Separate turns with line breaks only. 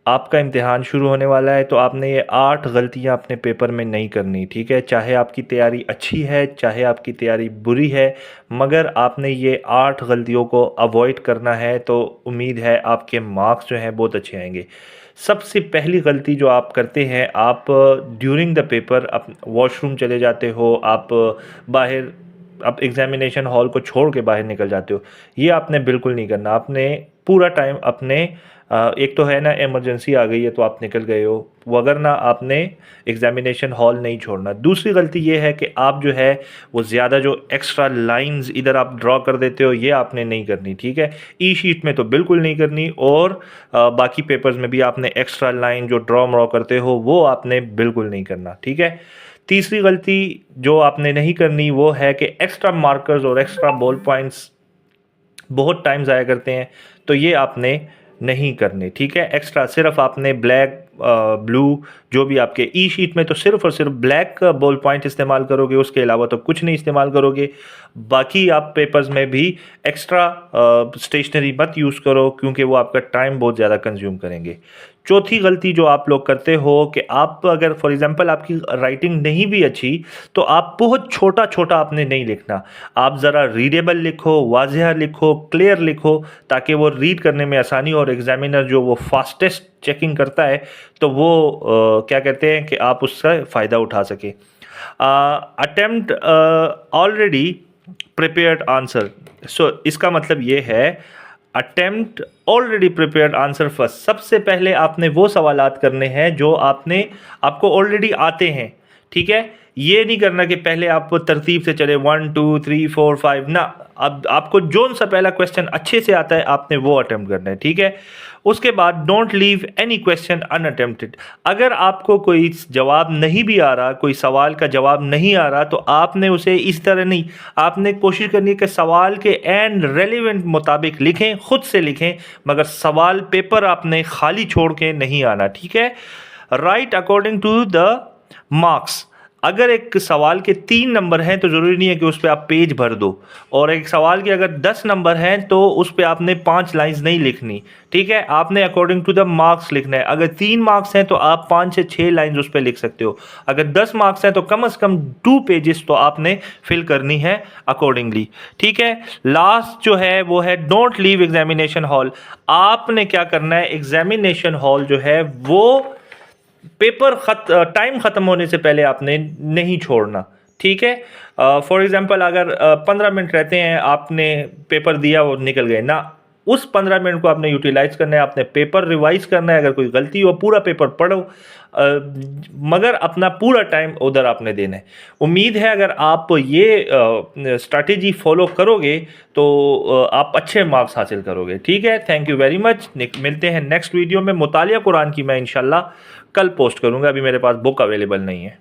आपका इम्तिहान शुरू होने वाला है, तो आपने ये 8 गलतियाँ अपने पेपर में नहीं करनी, ठीक है। चाहे आपकी तैयारी अच्छी है, चाहे आपकी तैयारी बुरी है, मगर आपने ये 8 गलतियों को अवॉइड करना है, तो उम्मीद है आपके मार्क्स जो हैं बहुत अच्छे आएंगे। सबसे पहली गलती जो आप करते हैं, आप ड्यूरिंग द पेपर आप वॉशरूम चले जाते हो, आप एग्ज़ामिनेशन हॉल को छोड़ के बाहर निकल जाते हो। ये आपने बिल्कुल नहीं करना। आपने पूरा टाइम अपने एक तो है ना, इमरजेंसी आ गई है तो आप निकल गए हो, वगरना आपने एग्ज़ामिनेशन हॉल नहीं छोड़ना। दूसरी गलती ये है कि आप जो है वो ज़्यादा जो एक्स्ट्रा लाइंस इधर आप ड्रॉ कर देते हो, ये आपने नहीं करनी, ठीक है। ई शीट में तो बिल्कुल नहीं करनी, और बाकी पेपर्स में भी आपने एक्स्ट्रा लाइन जो ड्रॉ करते हो वो आपने बिल्कुल नहीं करना, ठीक है। तीसरी गलती जो आपने नहीं करनी वो है कि एक्स्ट्रा मार्कर्स और एक्स्ट्रा बॉल पॉइंट्स बहुत टाइम ज़ाया करते हैं, तो ये आपने नहीं करने, ठीक है। एक्स्ट्रा सिर्फ आपने ब्लैक ब्लू जो भी आपके ई शीट में तो सिर्फ और सिर्फ ब्लैक बॉल पॉइंट इस्तेमाल करोगे, उसके अलावा तो कुछ नहीं इस्तेमाल करोगे। बाकी आप पेपर्स में भी एक्स्ट्रा स्टेशनरी मत यूज़ करो, क्योंकि वो आपका टाइम बहुत ज़्यादा कंज्यूम करेंगे। चौथी गलती जो आप लोग करते हो कि आप अगर फॉर एग्जांपल आपकी राइटिंग नहीं भी अच्छी, तो आप बहुत छोटा छोटा आपने नहीं लिखना। आप ज़रा रीडेबल लिखो, वाज़ेह लिखो, क्लियर लिखो, ताकि वो रीड करने में आसानी हो, और एग्जामिनर जो वो फास्टेस्ट चेकिंग करता है तो वो क्या कहते हैं कि आप उसका फ़ायदा उठा सके। अटेम्प्ट ऑलरेडी प्रिपेयर्ड आंसर, सो इसका मतलब ये है attempt already prepared answer first. सबसे पहले आपने वो सवालात करने हैं जो आपको ऑलरेडी आते हैं, ठीक है। ये नहीं करना कि पहले आप तरतीब से चले 1 2 3 4 5 ना। अब आपको जोन सा पहला क्वेश्चन अच्छे से आता है, आपने वो अटेम्प्ट करना है, ठीक है। उसके बाद don't leave any question unattempted. अगर आपको कोई जवाब नहीं भी आ रहा, कोई सवाल का जवाब नहीं आ रहा, तो आपने उसे इस तरह नहीं, आपने कोशिश करनी है कि सवाल के एंड रेलिवेंट मुताबिक लिखें, खुद से लिखें, मगर सवाल पेपर आपने खाली छोड़ के नहीं आना, ठीक है। Right according to the marks. अगर एक सवाल के 3 नंबर हैं तो ज़रूरी नहीं है कि उस पर आप पेज भर दो, और एक सवाल के अगर 10 नंबर हैं तो उस पर आपने 5 लाइंस नहीं लिखनी, ठीक है। आपने अकॉर्डिंग टू द मार्क्स लिखना है। अगर 3 मार्क्स हैं तो आप 5 से 6 लाइंस उस पर लिख सकते हो। अगर 10 मार्क्स हैं तो कम से कम 2 पेजेस तो आपने फिल करनी है अकॉर्डिंगली, ठीक है। लास्ट जो है वो है डोंट लीव एग्जामिनेशन हॉल। आपने क्या करना है, एग्जामिनेशन हॉल जो है वो पेपर टाइम ख़त्म होने से पहले आपने नहीं छोड़ना, ठीक है। फॉर एग्जांपल अगर 15 मिनट रहते हैं, आपने पेपर दिया और निकल गए ना, उस 15 मिनट को आपने यूटिलाइज करना है, आपने पेपर रिवाइज करना है। अगर कोई गलती हो पूरा पेपर पढ़ो, मगर अपना पूरा टाइम उधर आपने देना है। उम्मीद है अगर आप ये स्ट्रैटेजी फॉलो करोगे तो आप अच्छे मार्क्स हासिल करोगे, ठीक है। Thank you very much. मिलते हैं नेक्स्ट वीडियो में। मुतालिया कुरान की मैं इंशाल्लाह कल पोस्ट करूँगा, अभी मेरे पास बुक अवेलेबल नहीं है।